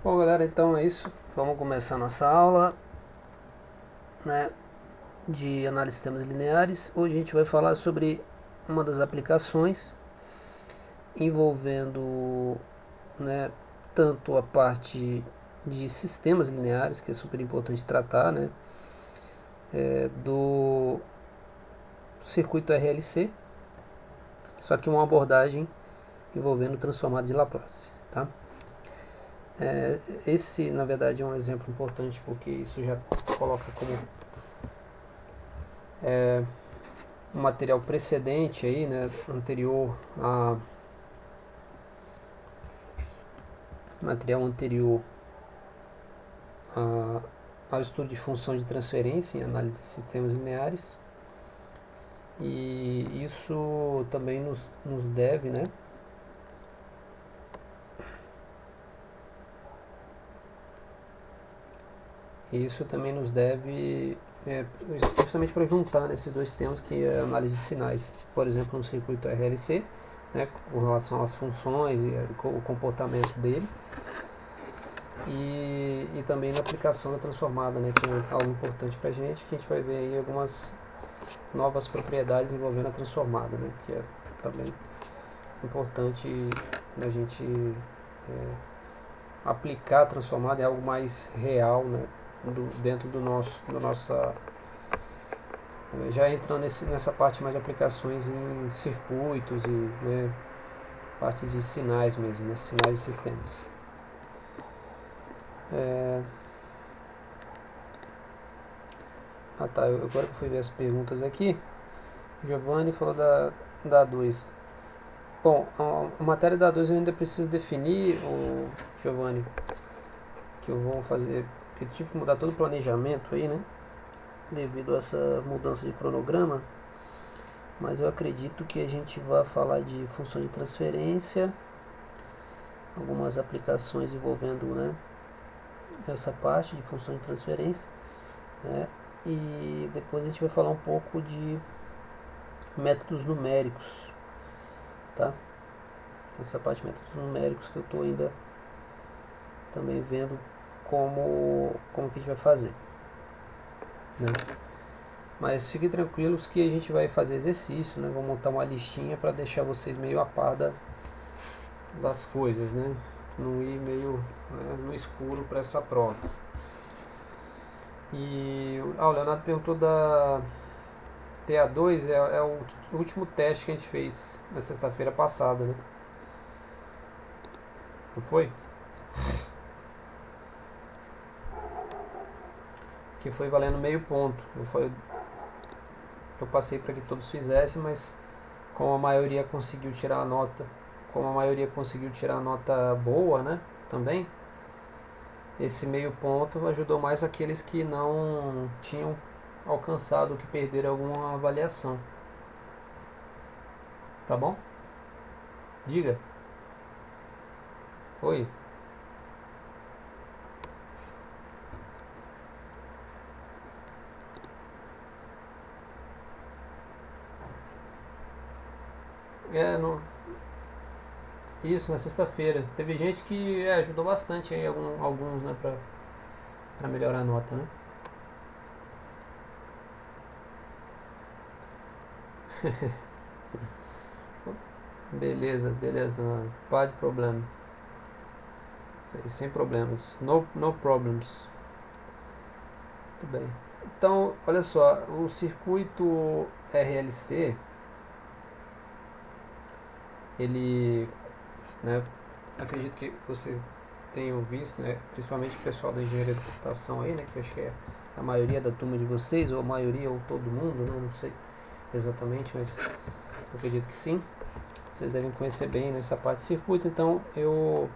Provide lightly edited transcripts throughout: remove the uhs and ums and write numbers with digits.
Bom, galera, então é isso. Vamos começar nossa aula, né, de análise de sistemas lineares. Hoje a gente vai falar sobre uma das aplicações envolvendo, né, tanto a parte de sistemas lineares, que é super importante tratar, né, do circuito RLC, só que uma abordagem envolvendo transformada de Laplace, tá? Esse, na verdade, é um exemplo importante porque isso já coloca como um material precedente aí, né, anterior a material anterior a, ao estudo de função de transferência em análise de sistemas lineares, e isso também nos deve, né, isso também nos deve justamente para juntar nesses dois temas, que é a análise de sinais, por exemplo, no circuito RLC, né, com relação às funções e o comportamento dele, e também na aplicação da transformada, né, que é algo importante para a gente, que a gente vai ver aí algumas novas propriedades envolvendo a transformada, né, que é também importante a gente aplicar a transformada em algo mais real, né, dentro do nossa já entrando nessa parte mais de aplicações em circuitos e, né, parte de sinais mesmo, né, sinais e sistemas. É, tá, agora que eu fui ver as perguntas aqui, Giovanni falou da 2. Bom, a matéria da 2 eu ainda preciso definir, o Giovanni, que eu vou fazer, porque eu tive que mudar todo o planejamento aí, né, devido a essa mudança de cronograma, mas eu acredito que a gente vai falar de função de transferência, algumas aplicações envolvendo, né, essa parte de função de transferência, né, e depois a gente vai falar um pouco de métodos numéricos, tá? Essa parte de métodos numéricos que eu estou ainda também vendo como que a gente vai fazer, né? Mas fiquem tranquilos que a gente vai fazer exercício, né? Vou montar uma listinha para deixar vocês meio a par das coisas, né? Não ir meio, né, no escuro para essa prova. E o Leonardo perguntou da TA2, é o último teste que a gente fez na sexta-feira passada, né? Não foi? Que foi valendo meio ponto. Eu passei para que todos fizessem, mas como a maioria conseguiu tirar a nota, como a maioria conseguiu tirar a nota boa, né? Também, esse meio ponto ajudou mais aqueles que não tinham alcançado, que perderam alguma avaliação. Tá bom? Diga. Oi. No, isso, na sexta-feira. Teve gente que ajudou bastante aí, alguns, né, pra melhorar a nota, né? Beleza, beleza, mano. Pá de problema. Sem problemas. No problems. Muito bem. Então, olha só, o circuito RLC, ele, né, acredito que vocês tenham visto, né, principalmente o pessoal da engenharia da computação aí, né, que eu acho que é a maioria da turma de vocês, ou a maioria, ou todo mundo, né, não sei exatamente, mas eu acredito que sim. Vocês devem conhecer bem nessa parte de circuito, então eu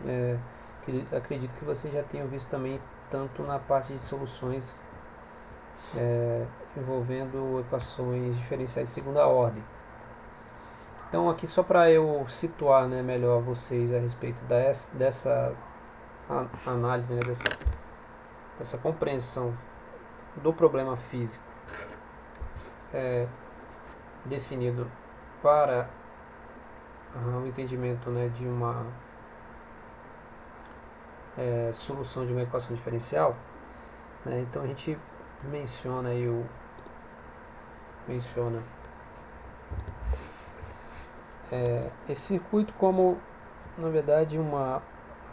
é, acredito que vocês já tenham visto também tanto na parte de soluções envolvendo equações diferenciais de segunda ordem. Então aqui só para eu situar, né, melhor vocês a respeito dessa análise, né, dessa compreensão do problema físico definido para o entendimento, né, de uma solução de uma equação diferencial, né? Então a gente menciona aí esse circuito como, na verdade, uma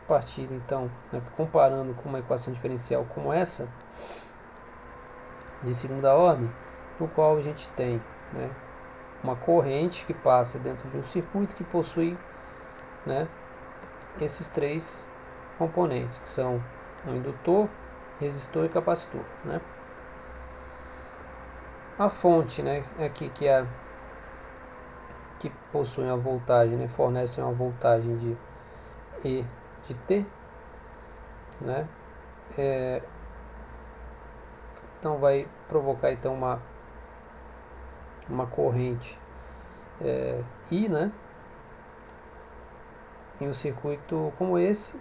partida, então, né, comparando com uma equação diferencial como essa, de segunda ordem, no qual a gente tem, né, uma corrente que passa dentro de um circuito que possui, né, esses três componentes, que são um indutor, resistor e capacitor, né? A fonte, né, aqui que possui uma voltagem, né, fornece uma voltagem de E de T, né? Então vai provocar então uma corrente I, né, em um circuito como esse.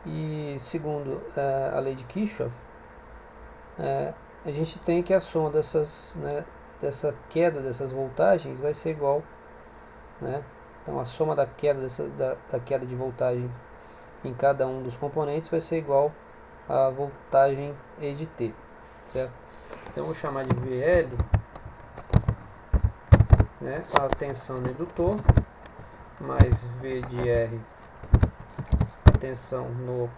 E segundo a lei de Kirchhoff, a gente tem que a soma dessa queda dessas voltagens vai ser igual, né? Então a soma da queda da queda de voltagem em cada um dos componentes vai ser igual à voltagem E de T, certo? Então eu vou chamar de VL, né, a tensão no indutor, mais V de R, a tensão no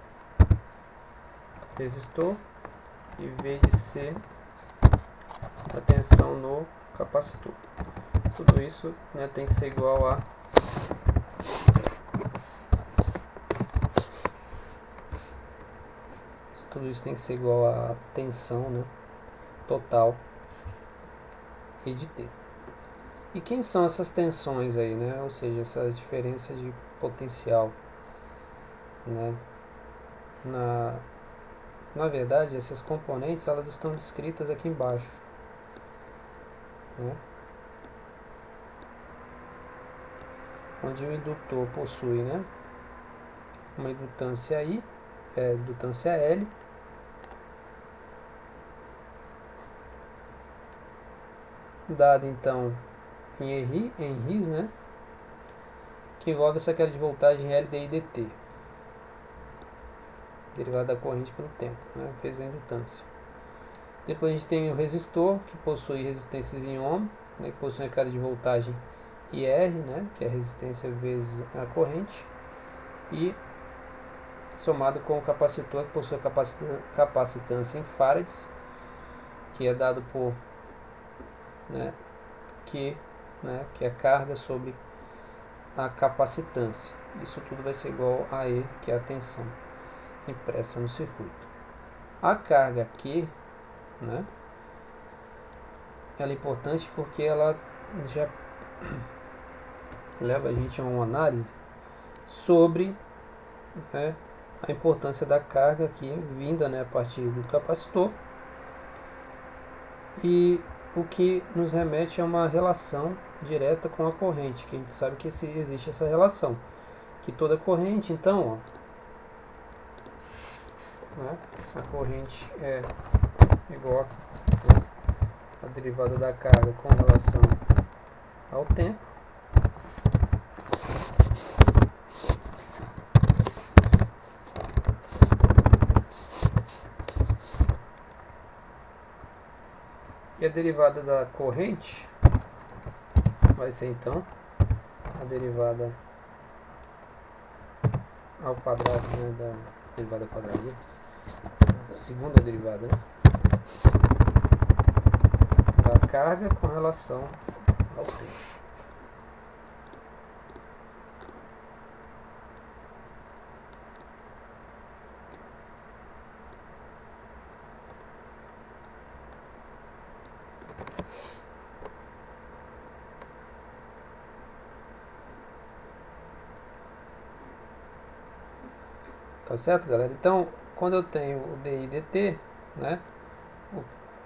resistor, e V de C, a tensão no capacitor. Tudo isso, né, tem que ser igual a tensão, né, total E de T. E quem são essas tensões aí, né? Ou seja, essa diferença de potencial, né? Na verdade, essas componentes elas estão descritas aqui embaixo, né? Onde o indutor possui, né, uma indutância I, indutância L, dado então em RIs, né, que envolve essa queda de voltagem L dI dt, derivada da corrente pelo tempo, né, vezes a indutância. Depois a gente tem o resistor, que possui resistências em ohm, né, que possui a queda de voltagem IR, né, que é a resistência vezes a corrente, e somado com o capacitor, que possui a capacitância em farads, que é dado por, né, que é a carga sobre a capacitância. Isso tudo vai ser igual a E, que é a tensão impressa no circuito. A carga Q, né, ela é importante porque ela já leva a gente a uma análise sobre, né, a importância da carga aqui vinda, né, a partir do capacitor, e o que nos remete a uma relação direta com a corrente, que a gente sabe que existe essa relação, que toda corrente, então, ó, né, a corrente é igual a derivada da carga com relação ao tempo, e a derivada da corrente vai ser então a derivada ao quadrado, né, da derivada quadrada, segunda derivada, né, da carga com relação ao tempo. Tá certo, galera? Então, quando eu tenho o DI dt, né?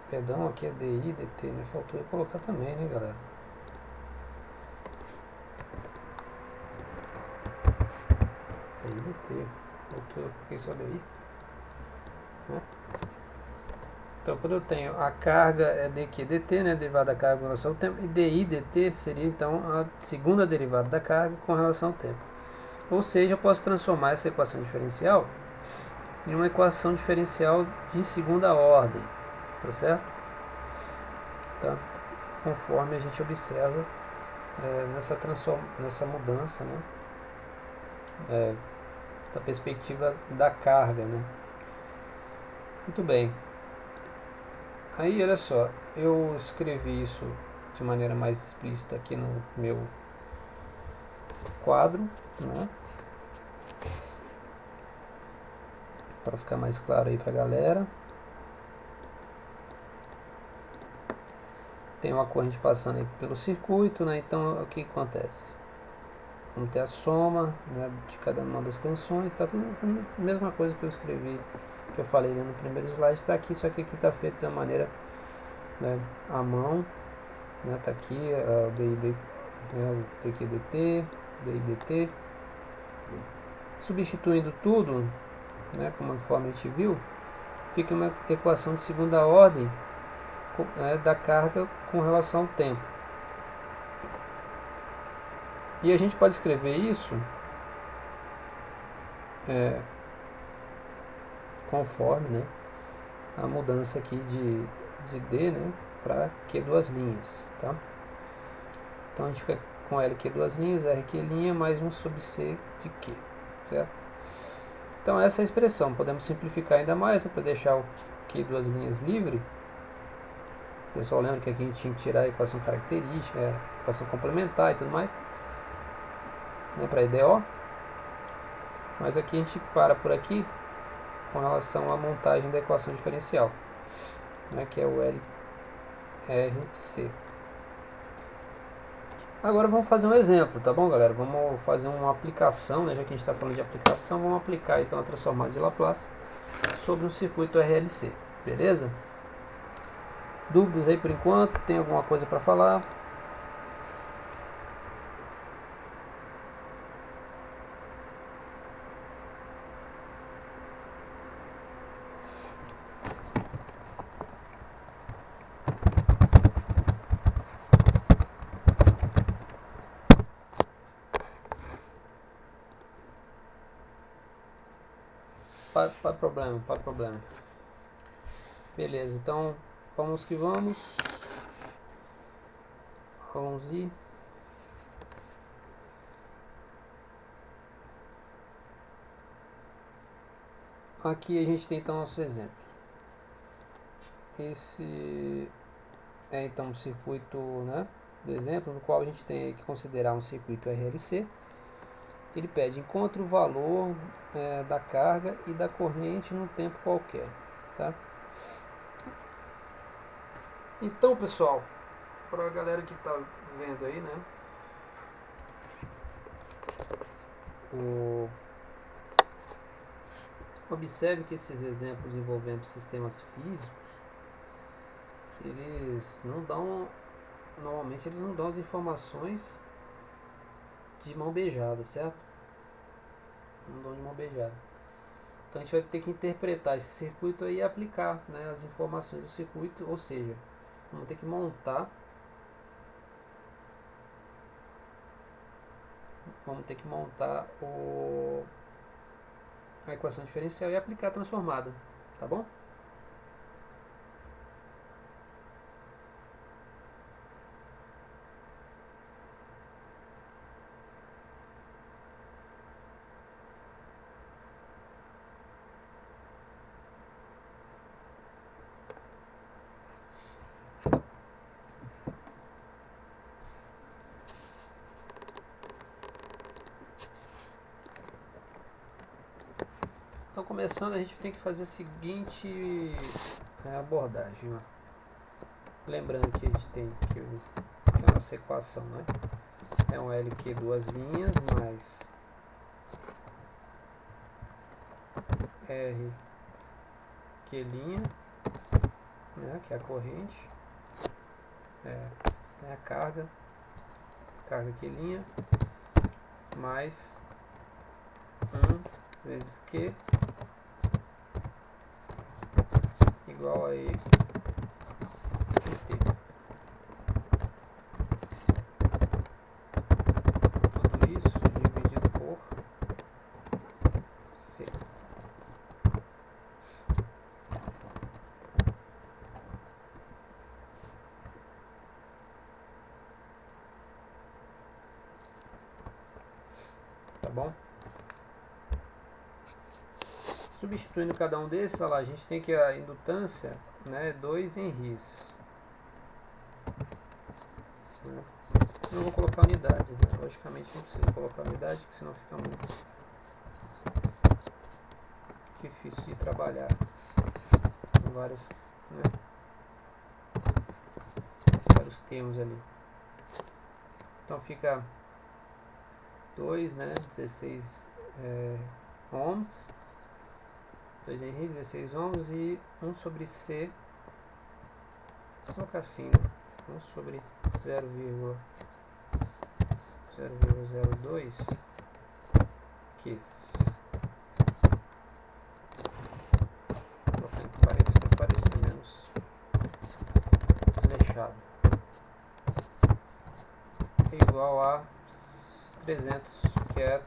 Perdão, aqui é DI dt, né? Faltou eu colocar também, né, galera? DI dt, faltou eu coloquei só DI, né? Então, quando eu tenho a carga é dq dt, né? Derivada da carga com relação ao tempo, e DI dt seria então a segunda derivada da carga com relação ao tempo. Ou seja, eu posso transformar essa equação diferencial em uma equação diferencial de segunda ordem, tá certo? Tá? Conforme a gente observa nessa mudança, né? Da perspectiva da carga, né? Muito bem. Aí, olha só, eu escrevi isso de maneira mais explícita aqui no meu quadro, né? Para ficar mais claro aí para a galera. Tem uma corrente passando aí pelo circuito, né? Então, o que acontece? Vamos ter a soma, né, de cada uma das tensões, tá tudo a mesma coisa que eu escrevi, que eu falei, né, no primeiro slide, está aqui, só que aqui está feito de uma maneira, né, à mão, né, tá aqui o DI, né, o DQDT, DIDT, substituindo tudo, né, conforme a gente viu, fica uma equação de segunda ordem, da carga com relação ao tempo. E a gente pode escrever isso conforme, né, a mudança aqui de D, né, para Q duas linhas, tá? Então a gente fica com L Q duas linhas, R Q linha mais um sub C de Q, certo? Então essa é a expressão, podemos simplificar ainda mais, para deixar o Q duas linhas livre. Pessoal, lembra que aqui a gente tinha que tirar a equação característica, a equação complementar e tudo mais, né, para EDO. Mas aqui a gente para por aqui com relação à montagem da equação diferencial, né, que é o LRC. Agora vamos fazer um exemplo, tá bom, galera? Vamos fazer uma aplicação, né, já que a gente está falando de aplicação, vamos aplicar então a transformada de Laplace sobre um circuito RLC, beleza? Dúvidas aí por enquanto? Tem alguma coisa para falar? Para problema, para problema. Beleza, então vamos que vamos. Vamos ir. Aqui a gente tem então nosso exemplo. Esse é então um circuito, né, do exemplo, no qual a gente tem que considerar um circuito RLC. Ele pede encontre o valor da carga e da corrente num tempo qualquer, tá? Então, pessoal, para a galera que está vendo aí, né, observe que esses exemplos envolvendo sistemas físicos, eles não dão, normalmente eles não dão as informações de mão beijada, certo? Não dão de mão beijada. Então a gente vai ter que interpretar esse circuito aí e aplicar, né, as informações do circuito, ou seja, vamos ter que montar a equação diferencial e aplicar a transformada, tá bom? Então, começando, a gente tem que fazer a seguinte abordagem. Ó. Lembrando que a gente tem que a nossa equação, né? É um LQ duas linhas mais R Q linha, né? Que é a corrente, é a carga Q linha mais 1 vezes Q igual a E T. Tudo isso dividido por tá bom? Substituindo cada um desses, olha lá, a gente tem que a indutância, né, 2 henries. Não vou colocar unidade, né? Logicamente não precisa colocar unidade, porque senão fica muito difícil de trabalhar com vários termos ali. Então fica 2, né, 16 ohms, 2 henries, 16 ohms e 1 sobre C, vou colocar assim, né, 1 sobre 0,02 Ks. Vou colocar entre parênteses para parecer menos desleixado. É igual a 300, que é a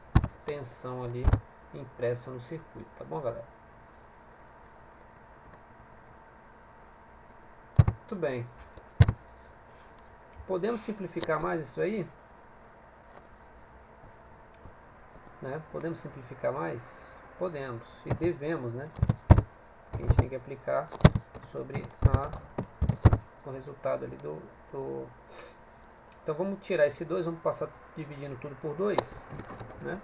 tensão ali impressa no circuito, tá bom, galera? Muito bem. Podemos simplificar mais isso aí? Né? Podemos simplificar mais? Podemos e devemos, né? A gente tem que aplicar sobre o resultado ali do... Então vamos tirar esse 2, vamos passar dividindo tudo por 2, né?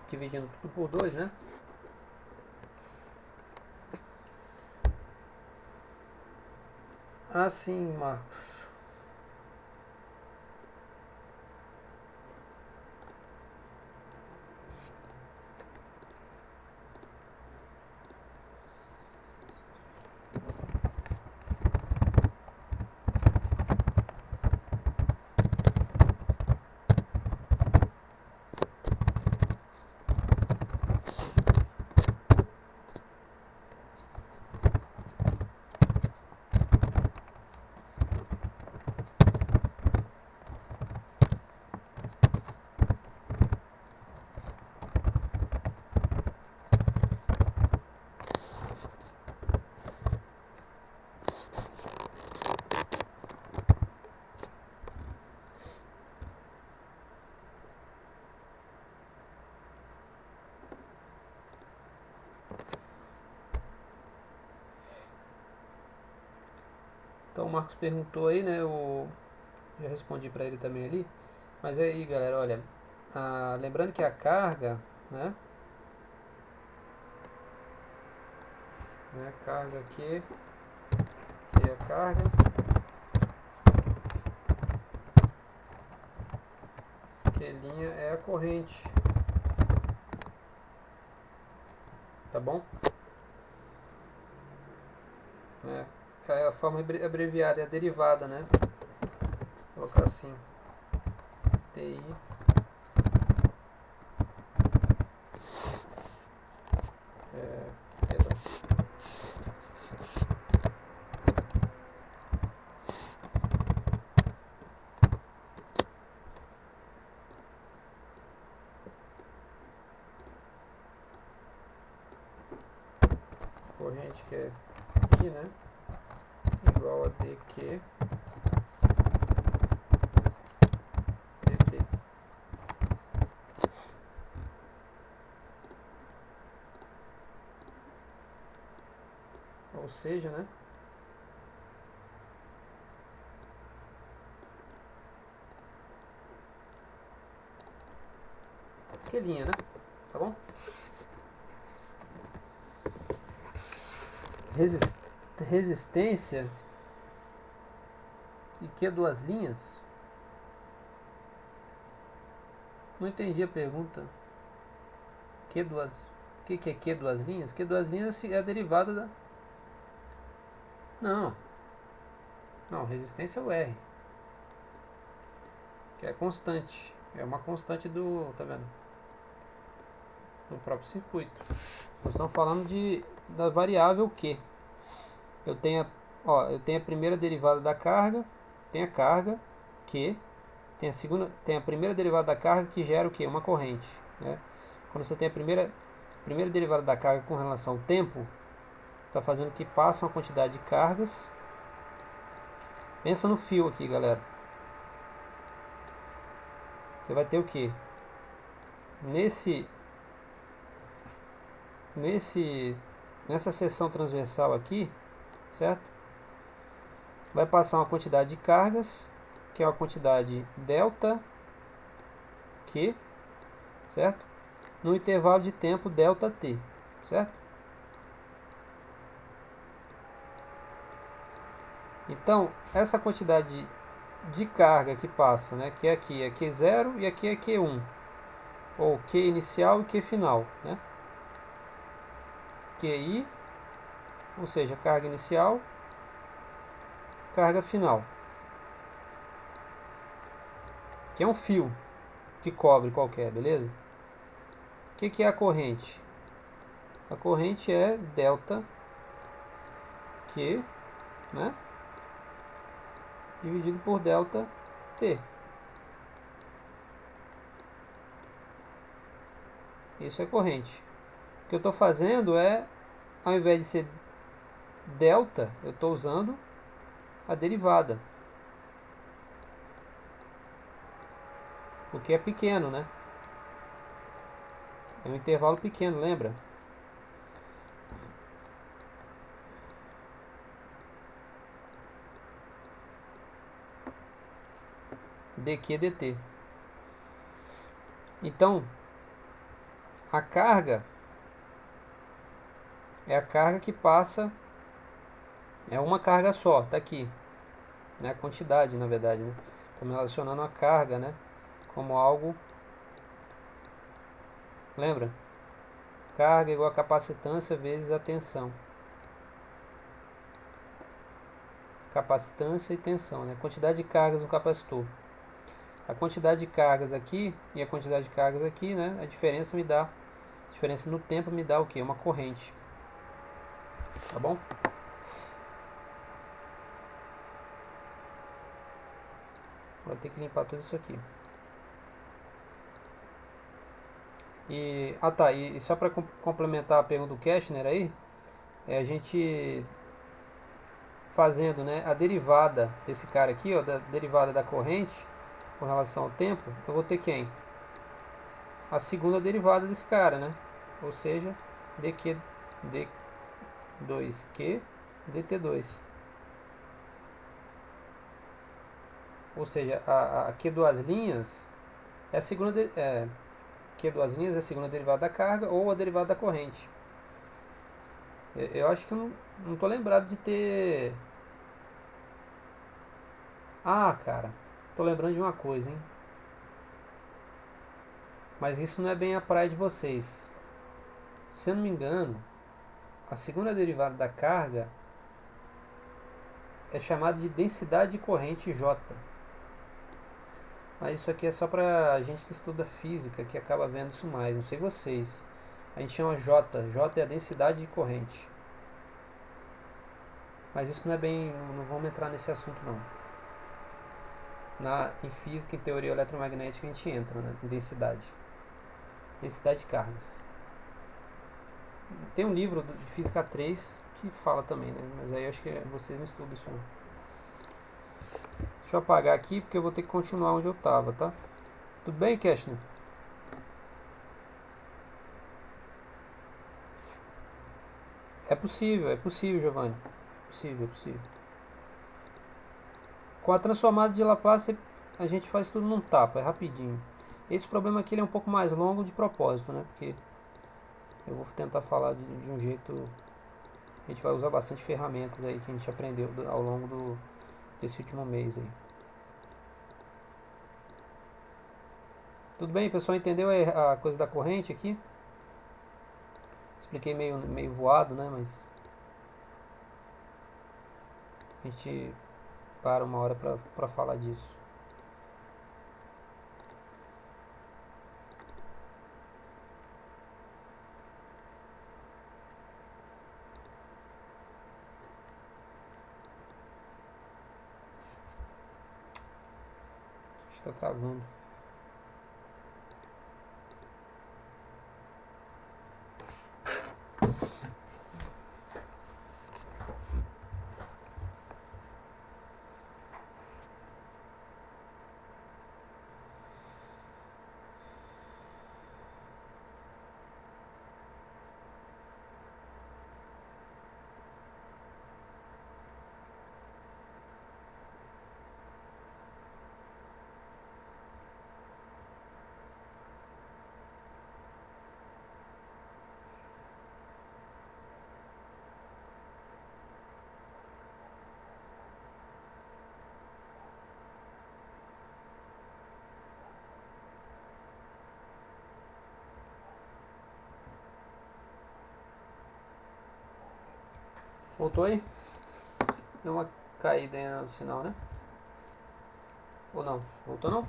Dividindo tudo por 2, né? Assim, Marcos. Então o Marcos perguntou aí, né? Eu já respondi para ele também ali. Mas aí, galera, olha, lembrando que a carga, né? Carga aqui é a carga. Que linha é a corrente. Tá bom? É a forma abreviada, é a derivada, né? Vou colocar assim. TI. Corrente que é I, né? Igual a dQ dt. Ou seja, né? Que linha, né? Tá bom? Resistência e que duas linhas? Não entendi a pergunta. O que é que duas linhas? Que duas linhas é a derivada da... Não, resistência é o R, que é constante. É uma constante do... Tá vendo? Do próprio circuito. Nós estamos falando da variável Q. Eu tenho a primeira derivada da carga, tem a carga Q, tem a primeira derivada da carga que gera o quê? Uma corrente, né? Quando você tem a primeira derivada da carga com relação ao tempo, você está fazendo que passa uma quantidade de cargas Pensa no fio aqui, galera. Você vai ter o que? Nessa seção transversal aqui, certo? Vai passar uma quantidade de cargas, que é a quantidade delta Q, certo? No intervalo de tempo delta T, certo? Então, essa quantidade de carga que passa, né, que aqui é Q0 e aqui é Q1, ou Q inicial e Q final, né? QI, ou seja, carga inicial, carga final, que é um fio de cobre qualquer, beleza? O que é a corrente? A corrente é delta Q, né, dividido por delta T. Isso é corrente. O que eu estou fazendo é, ao invés de ser delta, eu estou usando a derivada, porque é pequeno, né? É um intervalo pequeno, lembra? dq dt. Então, a carga é a carga que passa, é uma carga só, tá aqui, né? A quantidade, na verdade, né? Estamos relacionando a carga, né, como algo, lembra? Carga igual a capacitância vezes a tensão. Capacitância e tensão, né? Quantidade de cargas no capacitor. A quantidade de cargas aqui e a quantidade de cargas aqui, né? A diferença no tempo me dá o que? Uma corrente. Tá bom? Vou ter que limpar tudo isso aqui. E só para complementar a pergunta do Kestner aí, a gente fazendo, né, a derivada desse cara aqui, ó, da derivada da corrente com relação ao tempo, eu vou ter quem? A segunda derivada desse cara, né? Ou seja, dq d2q dt2. Ou seja, a q duas linhas é a segunda q duas linhas é a segunda derivada da carga ou a derivada da corrente. Eu acho que eu não tô lembrado de ter. Ah, cara, tô lembrando de uma coisa, hein? Mas isso não é bem a praia de vocês. Se eu não me engano, a segunda derivada da carga é chamada de densidade de corrente J. Mas isso aqui é só pra gente que estuda física, que acaba vendo isso mais. Não sei vocês. A gente chama J. J é a densidade de corrente. Mas isso não é bem. Não vamos entrar nesse assunto não. Em física, em teoria eletromagnética, a gente entra, né, em densidade. Densidade de cargas. Tem um livro de Física 3 que fala também, né? Mas aí eu acho que vocês não estudam isso não. Deixa eu apagar aqui porque eu vou ter que continuar onde eu estava, tá? Tudo bem, Keshner? É possível, Giovanni. É possível. Com a transformada de Laplace a gente faz tudo num tapa, é rapidinho. Esse problema aqui ele é um pouco mais longo de propósito, né? Porque eu vou tentar falar de um jeito. A gente vai usar bastante ferramentas aí que a gente aprendeu ao longo desse último mês aí. Tudo bem, pessoal? Entendeu a coisa da corrente aqui? Expliquei meio voado, né? Mas a gente para uma hora pra falar disso. Acho que tá travando. Voltou aí? Deu uma caída aí no sinal, né? Ou não? Voltou não?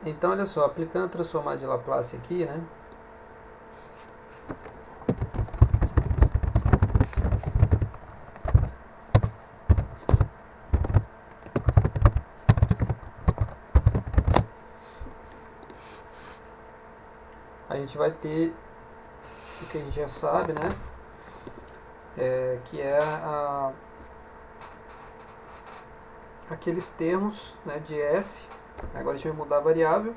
Então, olha só, aplicando a transformada de Laplace aqui, né? A gente vai ter o que a gente já sabe, né? Que é aqueles termos, né, de S. Agora a gente vai mudar a variável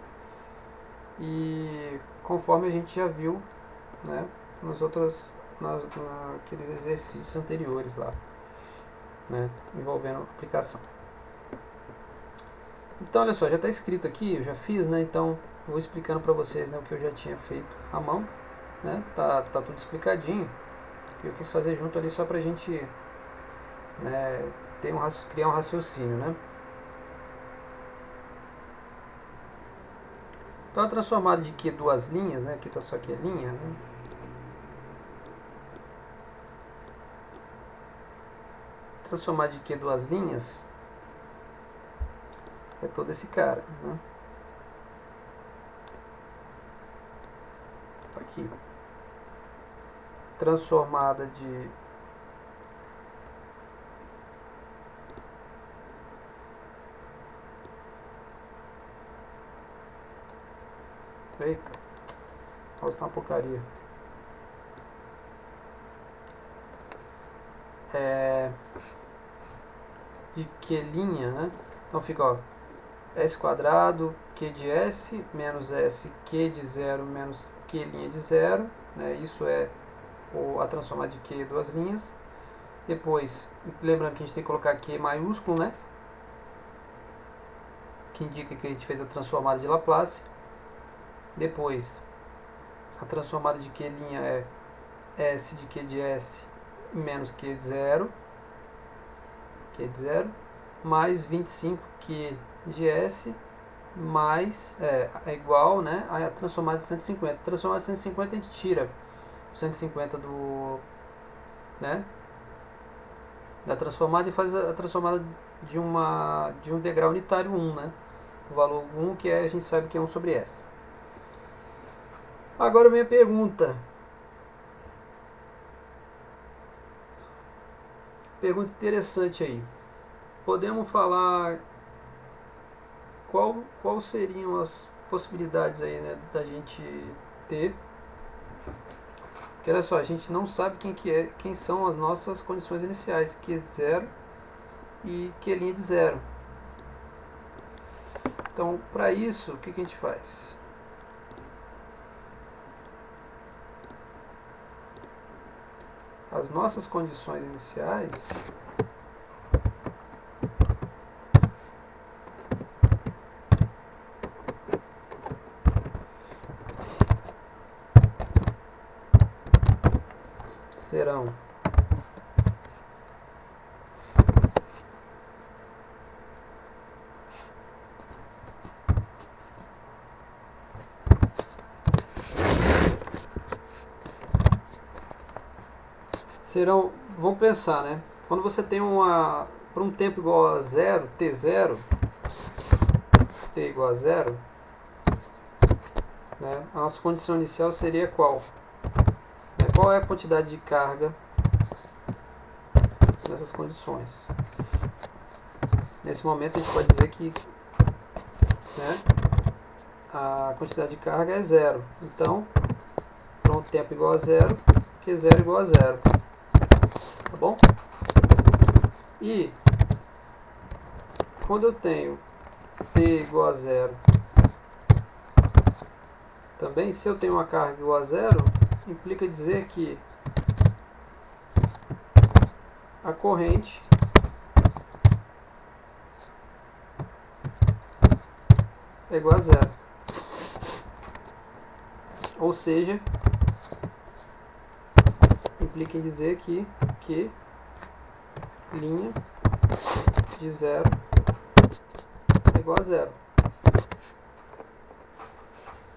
e conforme a gente já viu, né, naqueles exercícios anteriores lá, né, envolvendo aplicação. Então, olha só, já está escrito aqui, eu já fiz, né, então eu vou explicando para vocês, né, o que eu já tinha feito à mão, né, tá tudo explicadinho, e eu quis fazer junto ali só para a gente, né, criar um raciocínio, né. Então a transformada de Q duas linhas, né, aqui está só aqui a linha, né, transformada de Q duas linhas é todo esse cara, né? Tá aqui. Transformada de eita, nossa, tá uma porcaria. De Q linha, né? Então fica, ó, S quadrado, Q de S, menos S, Q de zero, menos Q linha de zero, né? Isso é a transformada de Q duas linhas. Depois, lembrando que a gente tem que colocar Q maiúsculo, né? Que indica que a gente fez a transformada de Laplace. Depois, a transformada de Q' é S de Q de S menos Q de zero, mais 25Q de S mais, é igual, né, a transformada de 150. A transformada de 150 a gente tira 150 né, da transformada e faz a transformada de um degrau unitário 1, né, o valor 1 que a gente sabe que é 1 sobre S. Agora a minha pergunta. Pergunta interessante aí. Podemos falar qual seriam as possibilidades aí, né, da gente ter. Porque olha só, a gente não sabe quem são as nossas condições iniciais, Q de zero e Q' de zero. Então, para isso, o que a gente faz? As nossas condições iniciais serão vamos pensar, né? Quando você tem para um tempo igual a zero, t0, t igual a zero, né? A nossa condição inicial seria qual? Qual é a quantidade de carga nessas condições? Nesse momento a gente pode dizer que, né, a quantidade de carga é zero. Então, para um tempo igual a zero, Q0 igual a zero. Tá bom? E quando eu tenho T igual a zero, também, se eu tenho uma carga igual a zero, implica dizer que a corrente é igual a zero. Ou seja, implica em dizer que linha de zero é igual a zero.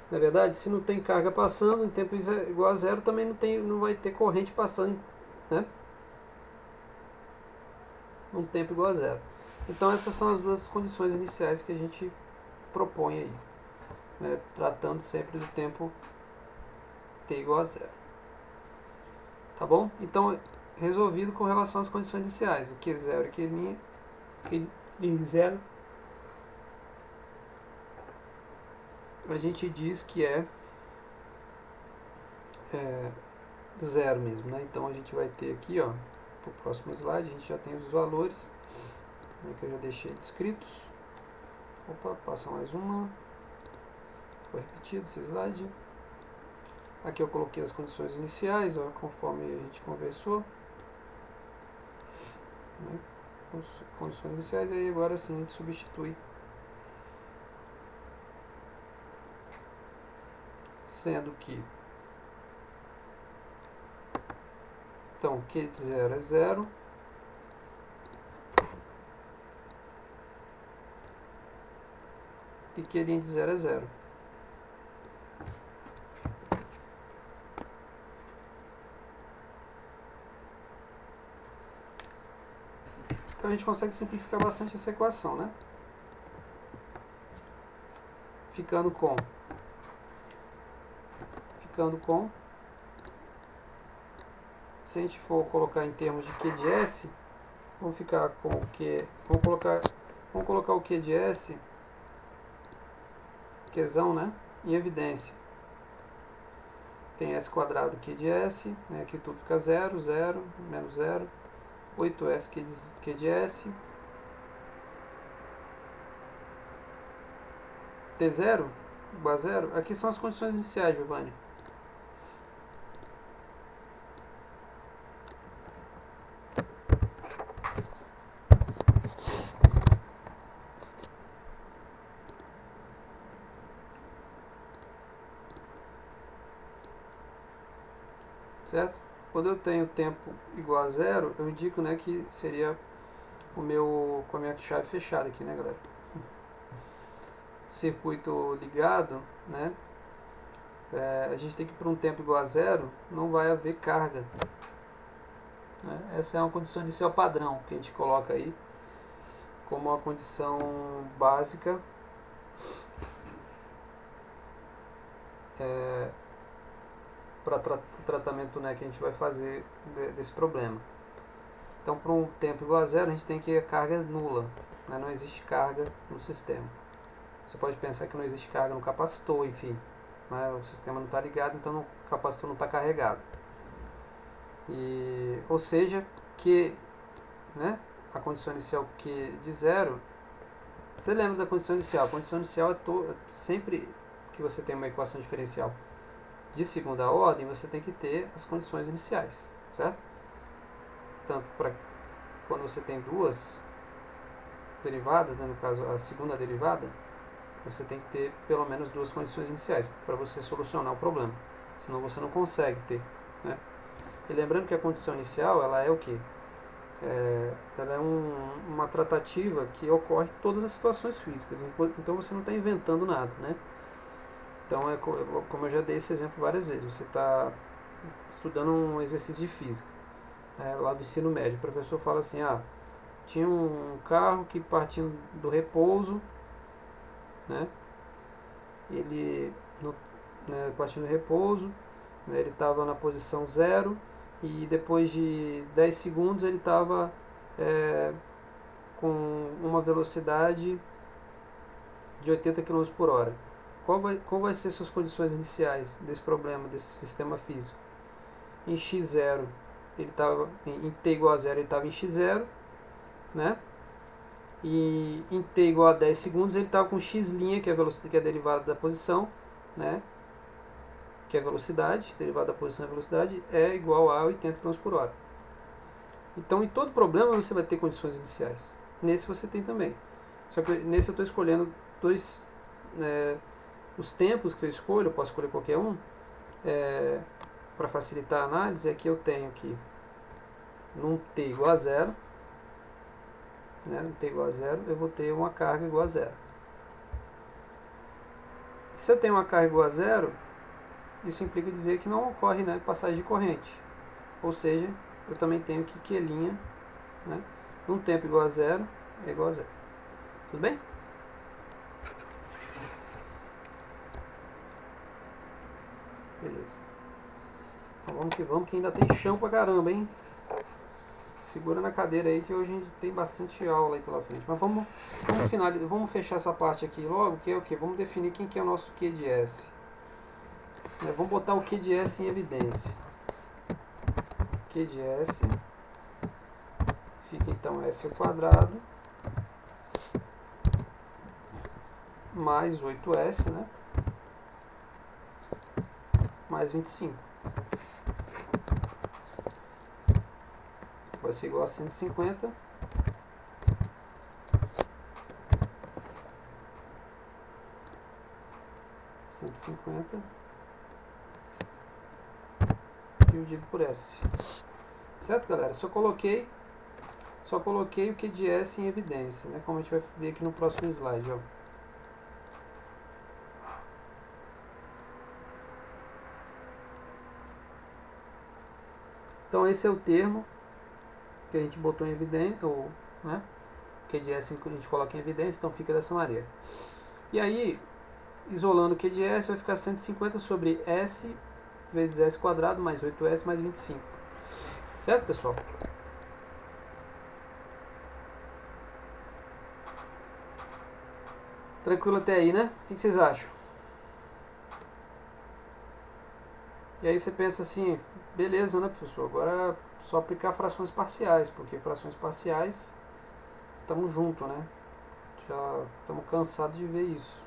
Na verdade, se não tem carga passando em tempo igual a zero, também não vai ter corrente passando, né, num tempo igual a zero. Então essas são as duas condições iniciais que a gente propõe aí, né, tratando sempre do tempo t igual a zero. Tá bom? Então, resolvido com relação às condições iniciais, o Q0 e Q0, a gente diz que é zero mesmo, né? Então a gente vai ter aqui, ó, pro próximo slide, a gente já tem os valores, né, que eu já deixei descritos. Opa, passa mais uma. Foi repetido esse slide. Aqui eu coloquei as condições iniciais, ó, conforme a gente conversou, né? Condições iniciais, aí agora sim a gente substitui, sendo que então Q de 0 é 0, e Q de 0 é 0. Então a gente consegue simplificar bastante essa equação, né? Ficando com se a gente for colocar em termos de Q de S, vamos ficar com o Q, vamos colocar o Q de S, Qzão, né, em evidência. Tem S quadrado Q de S, né, aqui tudo fica 0, 0, menos 0, 8S Q de S, T0 igual a 0, aqui são as condições iniciais, Giovanni. Certo? Quando eu tenho tempo igual a 0, eu indico, né, que seria com a minha chave fechada aqui, né, galera? Circuito ligado, né? A gente tem que ir para um tempo igual a 0, não vai haver carga, né? Essa é uma condição inicial padrão que a gente coloca aí como uma condição básica para o tratamento, né, que a gente vai fazer desse problema. Então, para um tempo igual a 0, a gente tem que a carga é nula, né? Não existe carga no sistema. Você pode pensar que não existe carga no capacitor, enfim, né? O sistema não está ligado, então o capacitor não está carregado. Ou seja, que, né, a condição inicial Q de 0, você lembra da condição inicial? A condição inicial é sempre que você tem uma equação diferencial de segunda ordem, você tem que ter as condições iniciais, certo? Tanto para quando você tem duas derivadas, né, no caso a segunda derivada, você tem que ter pelo menos duas condições iniciais para você solucionar o problema, senão você não consegue ter, né? E lembrando que a condição inicial, ela é o quê? Ela é uma tratativa que ocorre em todas as situações físicas, então você não está inventando nada, né? Então, como eu já dei esse exemplo várias vezes, você está estudando um exercício de física, lá do ensino médio, o professor fala assim, tinha um carro que partindo do repouso, né, ele, no, partindo do repouso, né, ele estava na posição zero e depois de 10 segundos ele estava com uma velocidade de 80 km por hora. Qual vai ser suas condições iniciais desse problema, desse sistema físico? Em x0, ele estava em t igual a zero, ele estava em x0, né? E em t igual a 10 segundos, ele estava com x', que é a velocidade, que é a derivada da posição, né? Que é a velocidade, derivada da posição e velocidade, é igual a 80 km por hora. Então, em todo problema você vai ter condições iniciais. Nesse você tem também. Só que nesse eu estou escolhendo os tempos que eu escolho, eu posso escolher qualquer um, para facilitar a análise, é que eu tenho aqui num t igual a zero, né, no t igual a zero, eu vou ter uma carga igual a zero. Se eu tenho uma carga igual a zero, isso implica dizer que não ocorre, né, passagem de corrente. Ou seja, eu também tenho que Q', né, num tempo igual a zero, é igual a zero. Tudo bem? Beleza. Então vamos que ainda tem chão pra caramba, hein? Segura na cadeira aí que hoje a gente tem bastante aula aí pela frente. Mas vamos fechar essa parte aqui logo, que é o que? Vamos definir quem que é o nosso Q de S. Vamos botar o Q de S em evidência. Q de S fica então S ao quadrado mais 8S, né? Mais 25. Vai ser igual a 150. Dividido por S. Certo, galera? Só coloquei o Q de S em evidência, né? Como a gente vai ver aqui no próximo slide, ó. Então esse é o termo que a gente botou em evidência, ou, né? Q de S a gente coloca em evidência, então fica dessa maneira. E aí, isolando o Q de S, vai ficar 150 sobre S vezes S quadrado mais 8S mais 25. Certo, pessoal? Tranquilo até aí, né? O que vocês acham? E aí você pensa assim, beleza, né, pessoal? Agora é só aplicar frações parciais, porque frações parciais estamos juntos, né? Já estamos cansados de ver isso.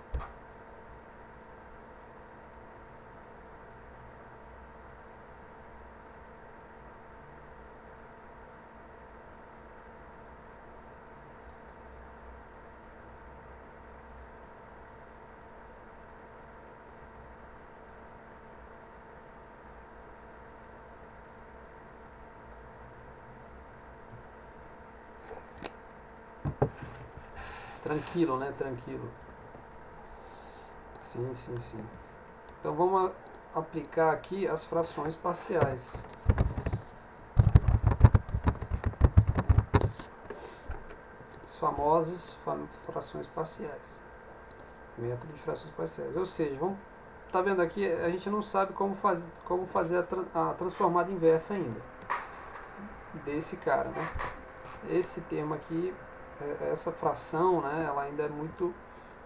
Tranquilo, né? Tranquilo. Sim, sim, sim. Então vamos aplicar aqui as frações parciais. As famosas frações parciais. Método de frações parciais. Ou seja, tá vendo aqui, a gente não sabe como fazer a transformada inversa ainda desse cara, né? Esse termo aqui, essa fração, né, ela ainda é muito,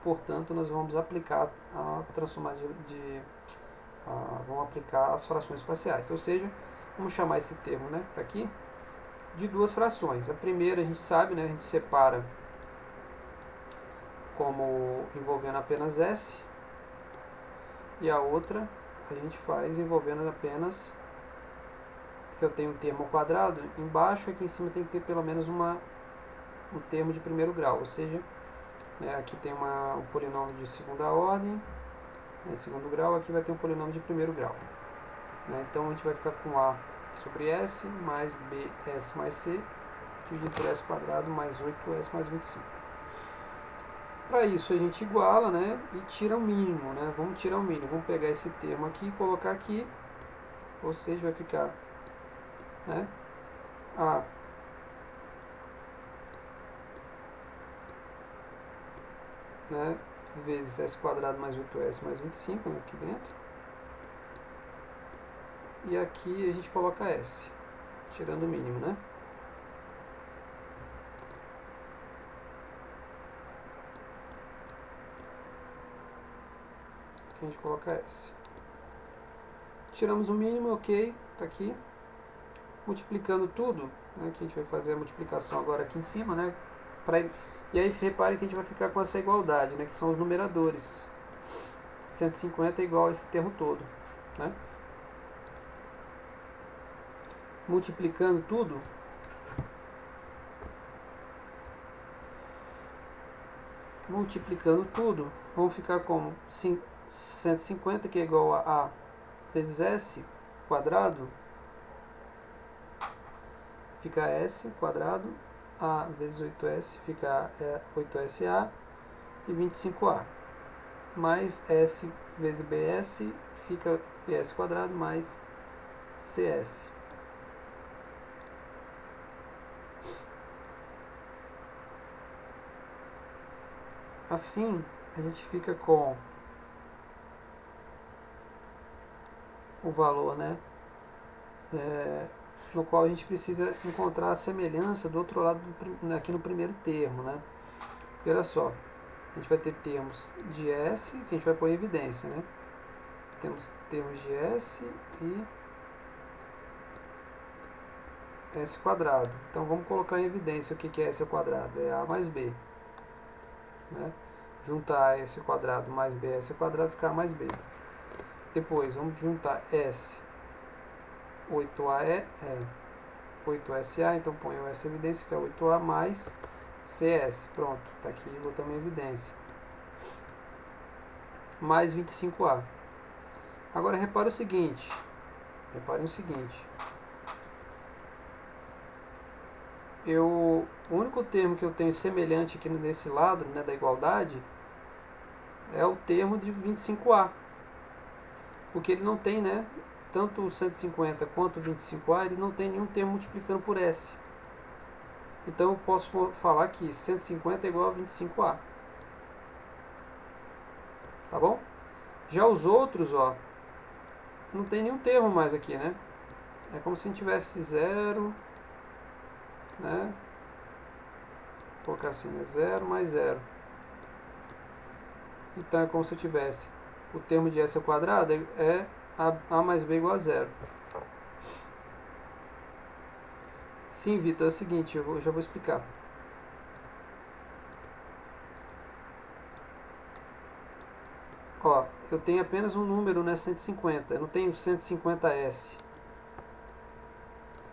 portanto, nós vamos aplicar a transformada vamos aplicar as frações parciais. Ou seja, vamos chamar esse termo, né, tá aqui, de duas frações. A primeira a gente sabe, né, a gente separa como envolvendo apenas S, e a outra a gente faz envolvendo apenas, se eu tenho um termo ao quadrado, embaixo aqui em cima tem que ter pelo menos um termo de primeiro grau, ou seja, aqui tem um polinômio de segunda ordem, de segundo grau, aqui vai ter um polinômio de primeiro grau. Então a gente vai ficar com A sobre S mais BS mais C dividido por S quadrado mais 8S mais 25. Para isso a gente iguala, né, e tira o mínimo, né? Vamos tirar o mínimo. Vamos pegar esse termo aqui e colocar aqui, ou seja, vai ficar, né, A né, vezes S quadrado mais 8S mais 25, né, aqui dentro. E aqui a gente coloca S, tirando o mínimo, né? Aqui a gente coloca S. Tiramos o mínimo, ok, tá aqui. Multiplicando tudo, né, que a gente vai fazer a multiplicação agora aqui em cima, né? E aí repare que a gente vai ficar com essa igualdade, né, que são os numeradores. 150 é igual a esse termo todo, né? Multiplicando tudo, vamos ficar como 150, que é igual a A vezes S quadrado, fica S quadrado, A vezes 8S fica 8SA e 25A, mais S vezes BS fica BS quadrado mais CS. Assim, a gente fica com o valor, né, no qual a gente precisa encontrar a semelhança do outro lado, aqui no primeiro termo, né. E olha só, a gente vai ter termos de S, que a gente vai pôr em evidência, né. Temos termos de S e S quadrado. Então vamos colocar em evidência o que é S ao quadrado, é A mais B. Né? Juntar S quadrado mais BS quadrado fica A mais B. Depois vamos juntar S 8A 8SA, então põe o S em evidência, que é 8A mais CS. Pronto, está aqui, botamos em evidência. Mais 25A. Agora reparem o seguinte. O único termo que eu tenho semelhante aqui nesse lado, né, da igualdade, é o termo de 25A. Porque ele não tem, né, tanto o 150 quanto o 25A, ele não tem nenhum termo multiplicando por S. Então eu posso falar que 150 é igual a 25A. Tá bom? Já os outros, ó, não tem nenhum termo mais aqui, né? É como se a gente tivesse zero, né? Vou colocar assim, né? 0 mais 0. Então é como se eu tivesse o termo de S ao quadrado é A mais B igual a 0. Sim, Vitor, é o seguinte, eu já vou explicar. Ó, eu tenho apenas um número, né, 150. Eu não tenho 150S.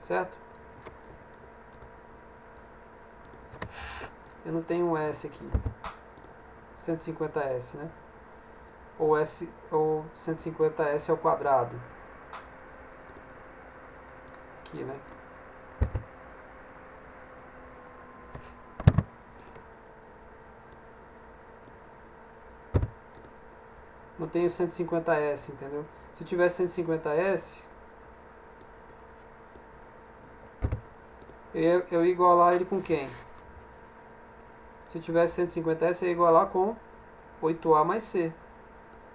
Certo? Eu não tenho um S aqui. 150S, né? Ou 150S ao quadrado. Aqui, né? Não tenho 150S, entendeu? Se eu tivesse 150S, eu ia igualar ele com quem? Se eu tivesse 150S, eu ia igualar com 8A mais C,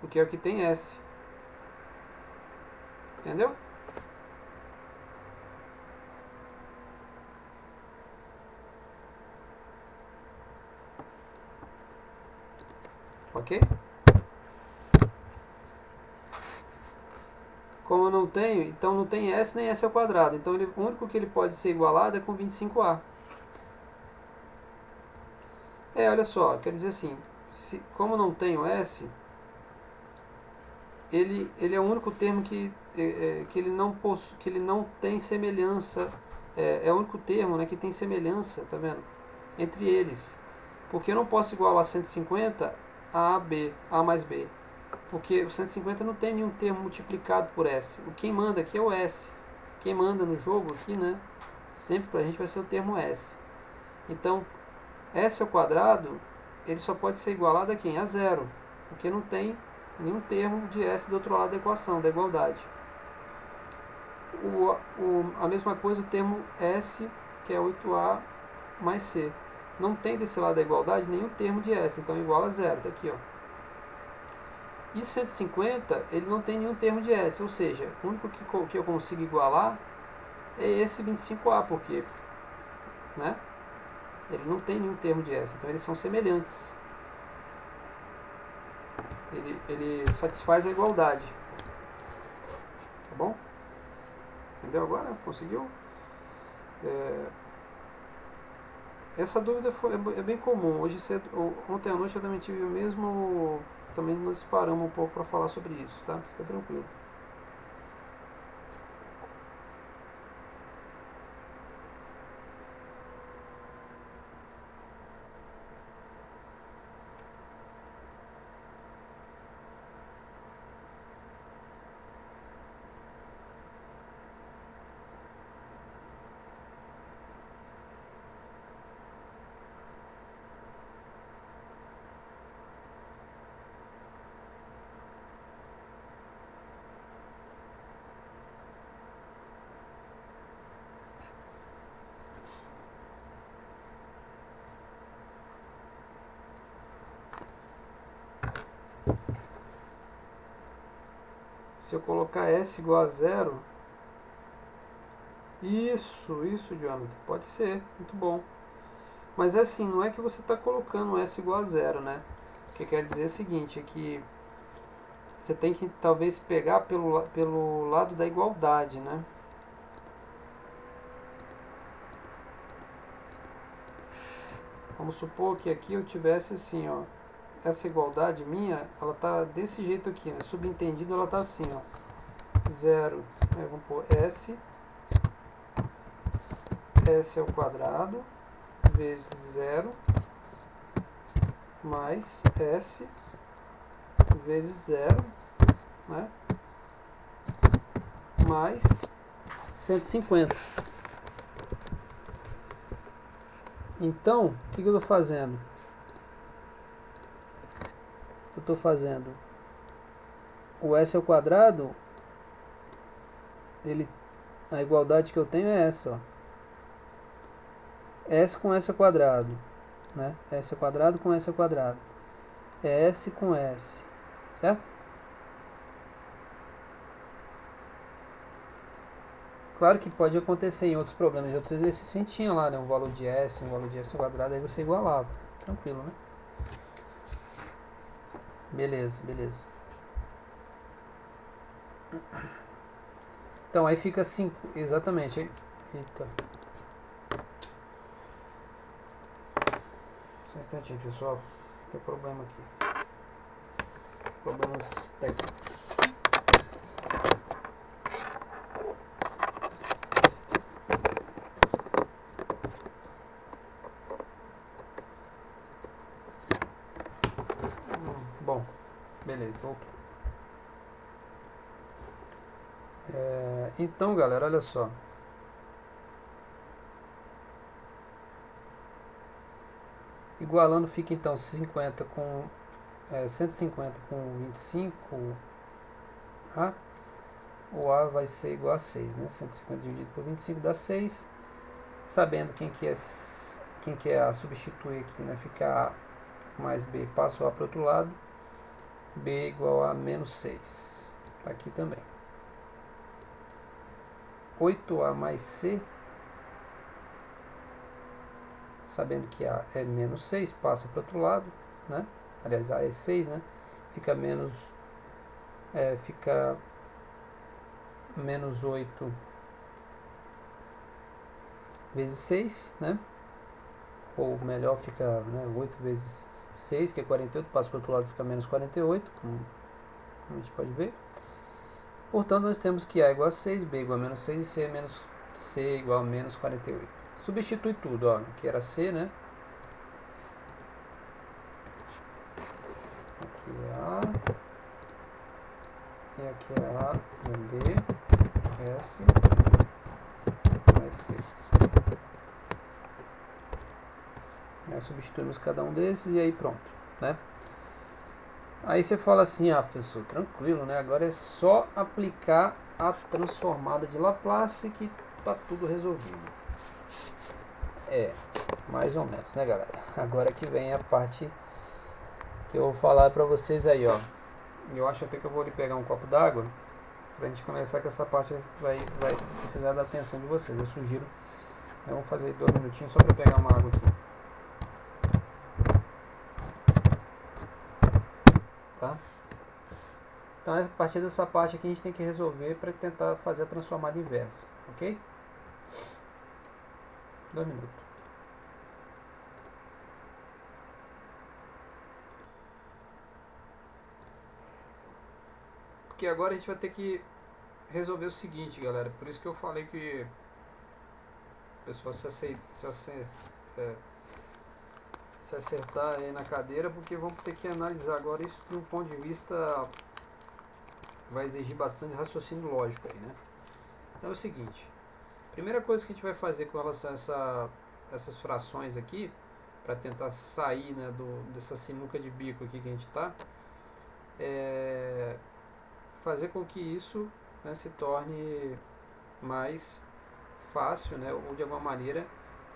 porque é o que tem S. Entendeu? Ok? Como eu não tenho, então não tem S nem S ao quadrado. Então o único que ele pode ser igualado é com 25A. Olha só, quer dizer assim, como não tenho S, ele é o único termo que ele não tem semelhança, é o único termo, né, que tem semelhança, tá vendo? Entre eles. Porque eu não posso igualar 150 a B, A mais B. Porque o 150 não tem nenhum termo multiplicado por S. O quem manda aqui é o S. quem manda no jogo aqui, né, sempre pra gente vai ser o termo S. Então, S ao quadrado, ele só pode ser igualado a quem? A zero, porque não tem nenhum termo de S do outro lado da equação, da igualdade. A mesma coisa o termo S, que é 8A mais C. Não tem desse lado da igualdade nenhum termo de S, então igual a zero, tá aqui, ó. E 150, ele não tem nenhum termo de S, ou seja, o único que eu consigo igualar é esse 25A, porque, né, ele não tem nenhum termo de S, então eles são semelhantes. Ele satisfaz a igualdade. Tá bom? Entendeu agora? Conseguiu? Essa dúvida é bem comum. Hoje cedo, ontem à noite eu também tive o mesmo. Também nós paramos um pouco para falar sobre isso, tá? Fica tranquilo. Se eu colocar S igual a zero. Isso, Jonathan. Pode ser. Muito bom. Mas é assim, não é que você está colocando S igual a zero, né? O que quer dizer é o seguinte, é que você tem que talvez pegar pelo lado da igualdade, né? Vamos supor que aqui eu tivesse assim, ó, essa igualdade minha, ela tá desse jeito aqui, né? Subentendido, ela tá assim, ó, zero, vamos pôr S ao quadrado vezes zero mais S vezes zero, né? Mais 150. Então, o que eu estou fazendo? Eu estou fazendo o S ao quadrado, a igualdade que eu tenho é essa, ó. S com S ao quadrado, né? S ao quadrado com S ao quadrado. É S com S, certo? Claro que pode acontecer em outros problemas, em outros exercícios a gente tinha lá, né? Um valor de S ao quadrado, aí você igualava. Tranquilo, né? Beleza. Então aí fica 5, exatamente. Eita. Só um instantinho, pessoal. Tem problema aqui. Problemas técnicos. Bom, beleza, voltou. Então, galera, olha só. Igualando fica então 50 com 150 com 25, tá? O A vai ser igual a 6, né? 150 dividido por 25 dá 6. Sabendo quem que é A, substituir aqui, né? Fica A mais B, passo A para o outro lado. B igual a menos 6. Tá aqui também. 8A mais C, sabendo que A é menos 6, passa para o outro lado, né? Aliás, A é 6, né? Fica menos 8 vezes 6, né? Ou melhor, fica, né, 8 vezes 6, que é 48, passa para o outro lado, fica menos 48, como a gente pode ver. Portanto, nós temos que A igual a 6, B igual a menos 6 e C igual a menos 48. Substitui tudo, ó, aqui era C, né? Aqui é A, e aqui é A, B, S, S. Aí substituímos cada um desses e aí pronto, né? Aí você fala assim, ah, pessoal, tranquilo, né? Agora é só aplicar a transformada de Laplace que tá tudo resolvido. É, mais ou menos, né, galera? Agora que vem a parte que eu vou falar pra vocês aí, ó. Eu acho até que eu vou ali pegar um copo d'água pra gente começar, que essa parte vai precisar da atenção de vocês. Eu sugiro, vamos fazer 2 minutinhos só pra pegar uma água aqui, tá? Então, a partir dessa parte aqui, a gente tem que resolver para tentar fazer a transformada inversa, ok? 2 minutos. Porque agora a gente vai ter que resolver o seguinte, galera. Por isso que eu falei que o pessoal se acertar aí na cadeira, porque vamos ter que analisar agora isso de um ponto de vista, vai exigir bastante raciocínio lógico aí, né? Então é o seguinte, primeira coisa que a gente vai fazer com relação a essas frações aqui, para tentar sair, né, dessa sinuca de bico aqui que a gente está, é fazer com que isso, né, se torne mais fácil, né, ou de alguma maneira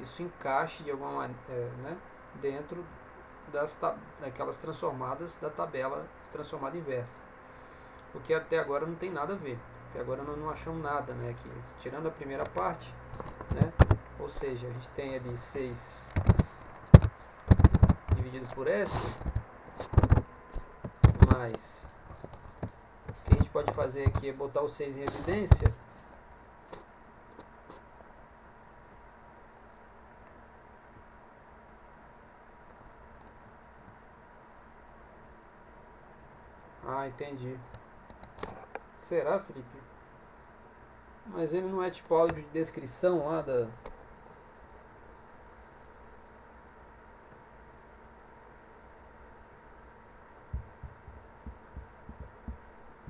isso encaixe de alguma maneira, né, dentro daquelas transformadas da tabela de transformada inversa. Porque até agora não tem nada a ver. Até agora nós não achamos nada, né, aqui, tirando a primeira parte, né, ou seja, a gente tem ali 6 dividido por S, mais o que a gente pode fazer aqui é botar o 6 em evidência. Ah, entendi. Será, Felipe? Mas ele não é tipo áudio de descrição lá da...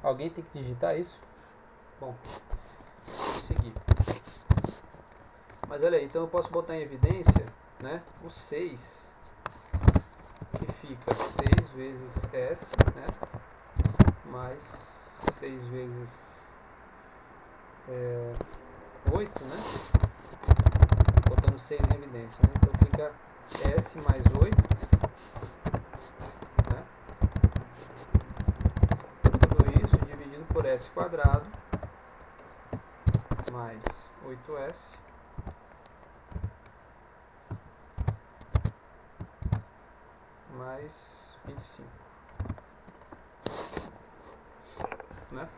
Alguém tem que digitar isso? Bom, vou seguir. Mas olha aí, então eu posso botar em evidência, né, o 6, que fica 6 vezes S, né, mais 6 vezes 8, né, botando 6 em evidência, né, então fica S mais 8, né, tudo isso dividido por S quadrado, mais 8S, mais 25, né?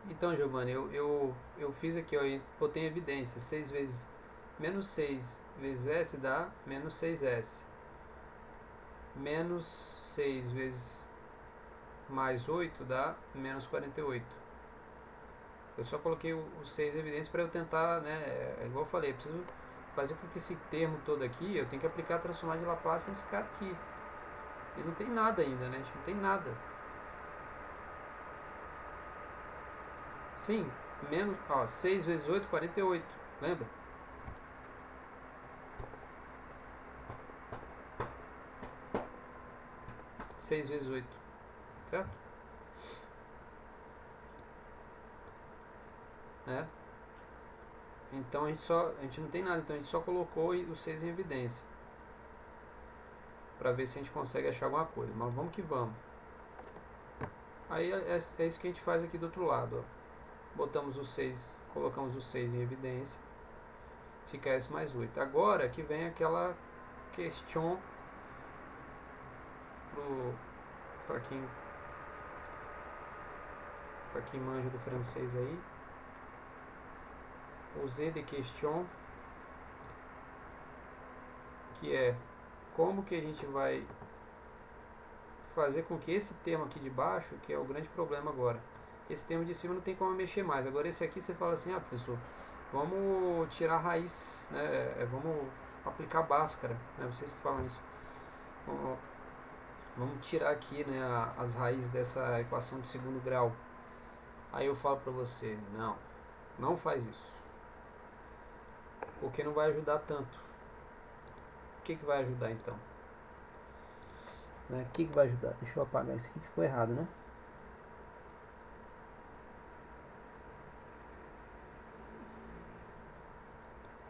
Então, Giovanni, eu fiz aqui, ó, e botei em evidência, 6 vezes menos 6 vezes S dá menos 6S. Menos 6 vezes mais 8 dá menos 48. Eu só coloquei o 6 em evidência para eu tentar, né, igual eu falei, eu preciso fazer com que esse termo todo aqui, eu tenho que aplicar a transformada de Laplace nesse cara aqui. E não tem nada ainda, né, a gente não tem nada. Sim, menos, ó, 6 vezes 8, 48, lembra? Seis vezes 8, certo? É. Então a gente não tem nada, então a gente só colocou o 6 em evidência. Para ver se a gente consegue achar alguma coisa, mas vamos que vamos. Aí é isso que a gente faz aqui do outro lado, ó. Botamos o 6, colocamos o 6 em evidência, fica S mais 8. Agora que vem aquela question para quem manja do francês aí, o Z de question, que é como que a gente vai fazer com que esse termo aqui de baixo, que é o grande problema agora, esse termo de cima não tem como mexer mais. Agora esse aqui você fala assim, professor, vamos tirar a raiz, né? Vamos aplicar Bhaskara, né? Vocês que falam isso. Vamos tirar aqui, né, as raízes dessa equação de segundo grau. Aí eu falo para você, não faz isso, porque não vai ajudar tanto. O que vai ajudar então? Né? O que vai ajudar? Deixa eu apagar isso aqui que ficou errado, né?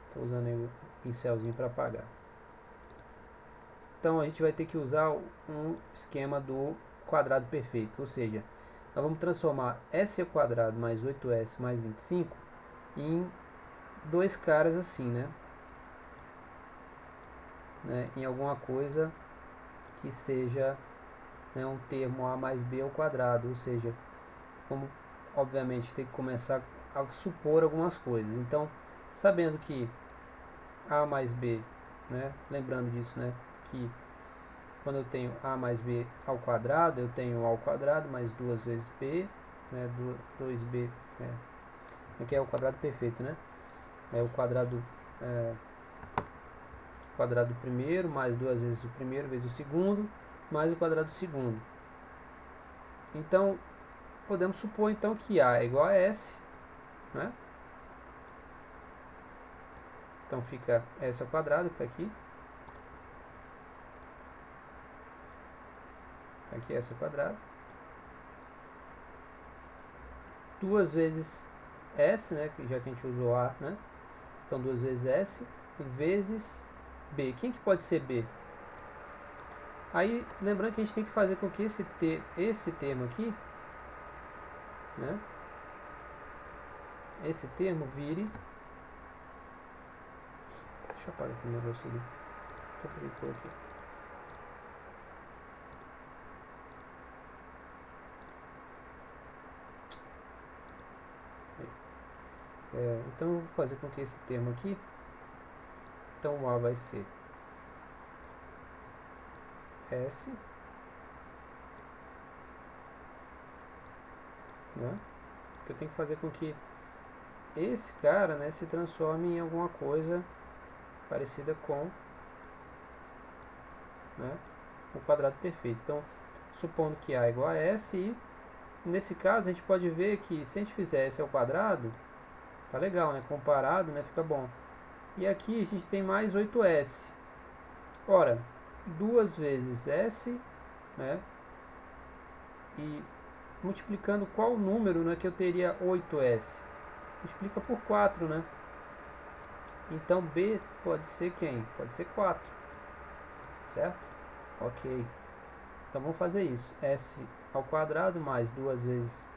Estou usando aí o pincelzinho para apagar. Então a gente vai ter que usar um esquema do quadrado perfeito, ou seja, nós vamos transformar s ao quadrado mais 8s mais 25 em dois caras assim, né? Em alguma coisa que seja, né, um termo a mais b ao quadrado, ou seja, como obviamente tem que começar a supor algumas coisas. Então, sabendo que a mais b, né, lembrando disso, né, que quando eu tenho a mais b ao quadrado, eu tenho a ao quadrado mais 2 vezes b, né, 2b, que é o quadrado perfeito, né? É o quadrado quadrado do primeiro mais 2 vezes o primeiro vezes o segundo mais o quadrado do segundo. Então, podemos supor então que a é igual a s, né? Então fica s ao quadrado, que está aqui. Está aqui s ao quadrado. 2 vezes s, né? Já que a gente usou a, né? Então 2 vezes s vezes b. Quem que pode ser b? Aí, lembrando que a gente tem que fazer com que esse termo aqui, né? Esse termo vire... Deixa eu apagar aqui o negócio ali. Aqui. Então eu vou fazer com que esse termo aqui, então o a vai ser s, né? Eu tenho que fazer com que esse cara, né, se transforme em alguma coisa parecida com, né, o quadrado perfeito. Então, supondo que a é igual a s, e nesse caso a gente pode ver que se a gente fizer s ao quadrado, tá legal, né? Comparado, né, fica bom. E aqui a gente tem mais 8s. Ora, 2 vezes s, né, e multiplicando qual número, né, que eu teria 8s? Multiplica por 4, né? Então b pode ser quem? Pode ser 4, certo? Ok. Então vamos fazer isso. S ao quadrado mais 2 vezes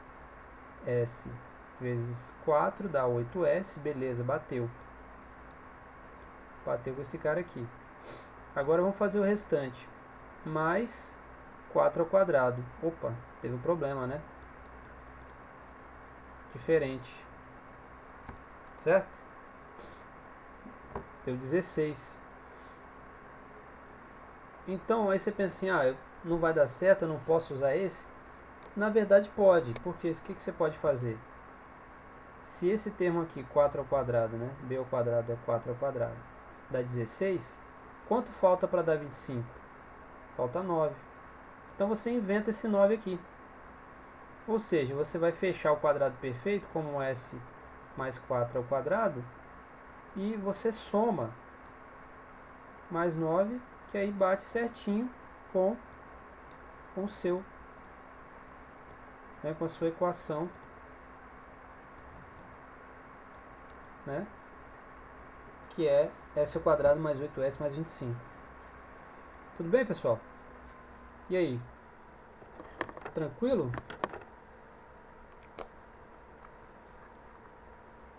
s vezes 4 dá 8s. Beleza, bateu. Bateu com esse cara aqui. Agora vamos fazer o restante. Mais 4 ao quadrado. Opa, teve um problema, né? Diferente. Certo? Deu 16. Então aí você pensa assim, não vai dar certo, eu não posso usar esse. Na verdade pode, porque o que você pode fazer? Se esse termo aqui, 4 ao quadrado, né? B ao quadrado é 4 ao quadrado, dá 16, quanto falta para dar 25? Falta 9. Então você inventa esse 9 aqui. Ou seja, você vai fechar o quadrado perfeito como s mais 4 ao quadrado e você soma mais 9, que aí bate certinho com o seu, né, com a sua equação, né, que é s ao quadrado mais 8s mais 25. Tudo bem, pessoal? E aí? Tranquilo?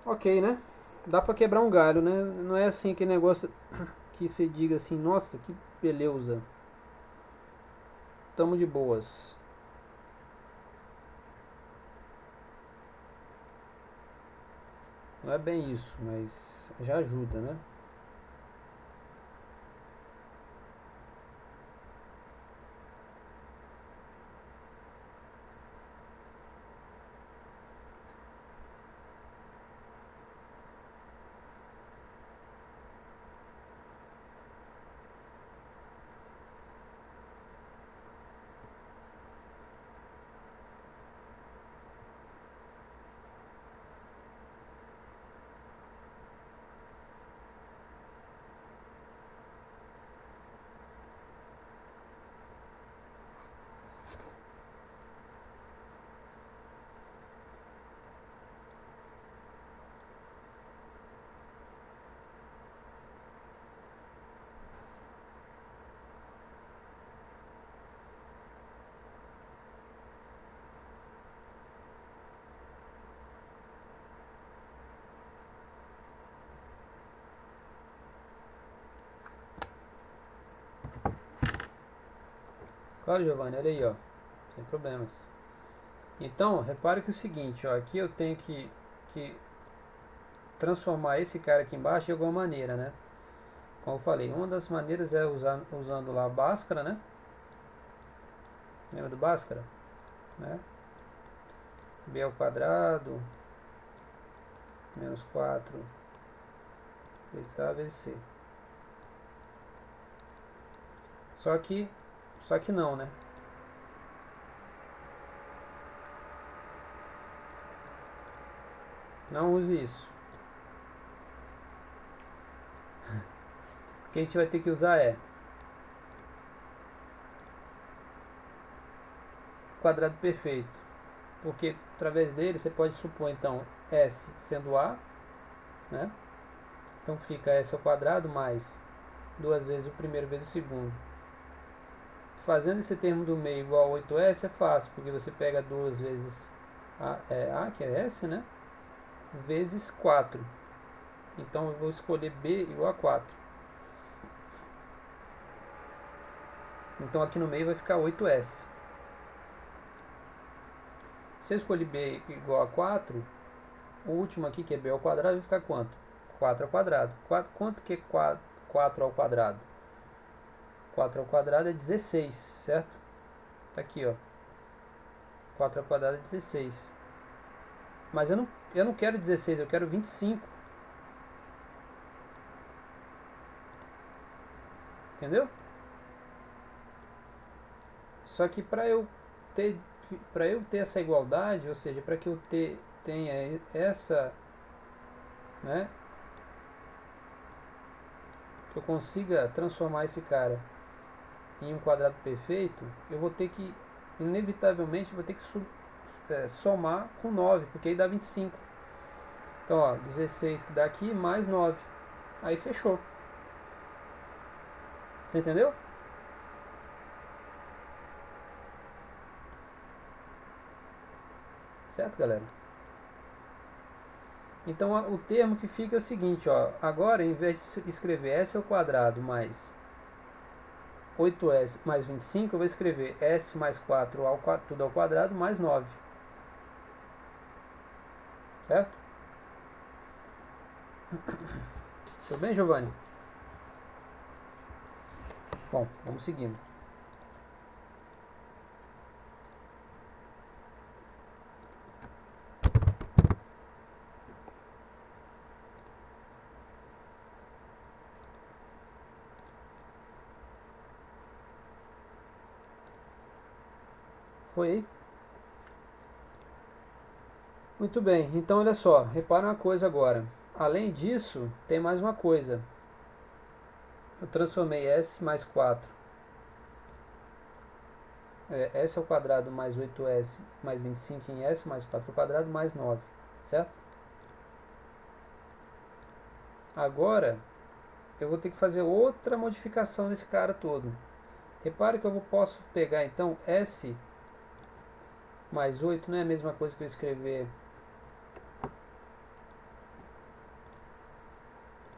Ok, né? Dá pra quebrar um galho, né? Não é assim aquele negócio que você diga assim, nossa, que beleza. Tamo de boas. Não é bem isso, mas já ajuda, né? Claro, Giovanni, olha aí, ó, sem problemas. Então, repare que é o seguinte, ó, aqui eu tenho que transformar esse cara aqui embaixo de alguma maneira, né? Como eu falei, uma das maneiras é usando lá a Bhaskara, né? Lembra do Bhaskara? Né? B ao quadrado, menos 4 vezes A vezes C. Só que não, né? Não use isso. O que a gente vai ter que usar é quadrado perfeito, porque através dele você pode supor então S sendo A, né? Então fica S ao quadrado mais duas vezes o primeiro vezes o segundo. Fazendo esse termo do meio igual a 8S é fácil, porque você pega 2 vezes A, que é S, né? Vezes 4. Então eu vou escolher B igual a 4. Então aqui no meio vai ficar 8S. Se eu escolher B igual a 4, o último aqui, que é B ao quadrado, vai ficar quanto? 4 ao quadrado. Quanto que é 4 ao quadrado? 4 ao quadrado é 16, certo? Tá aqui, ó. 4 ao quadrado é 16. Mas eu não quero 16, eu quero 25. Entendeu? Só que ter para eu ter essa igualdade, ou seja, para que eu tenha essa, né, que eu consiga transformar esse cara em um quadrado perfeito, eu vou ter que, inevitavelmente, vou ter que somar com 9, porque aí dá 25. Então, ó, 16 que dá aqui, mais 9. Aí fechou. Você entendeu? Certo, galera? Então, o termo que fica é o seguinte, ó. Agora, em vez de escrever S ao quadrado mais 8S mais 25, eu vou escrever S mais 4 tudo ao quadrado mais 9. Certo? Tudo bem, Giovanni? Bom, vamos seguindo. Foi aí? Muito bem, então olha só, repara uma coisa agora. Além disso, tem mais uma coisa. Eu transformei S mais 4. S ao quadrado mais 8S mais 25 em S mais 4 ao quadrado mais 9. Certo? Agora, eu vou ter que fazer outra modificação nesse cara todo. Repare que eu posso pegar então S mais 8, não é a mesma coisa que eu escrever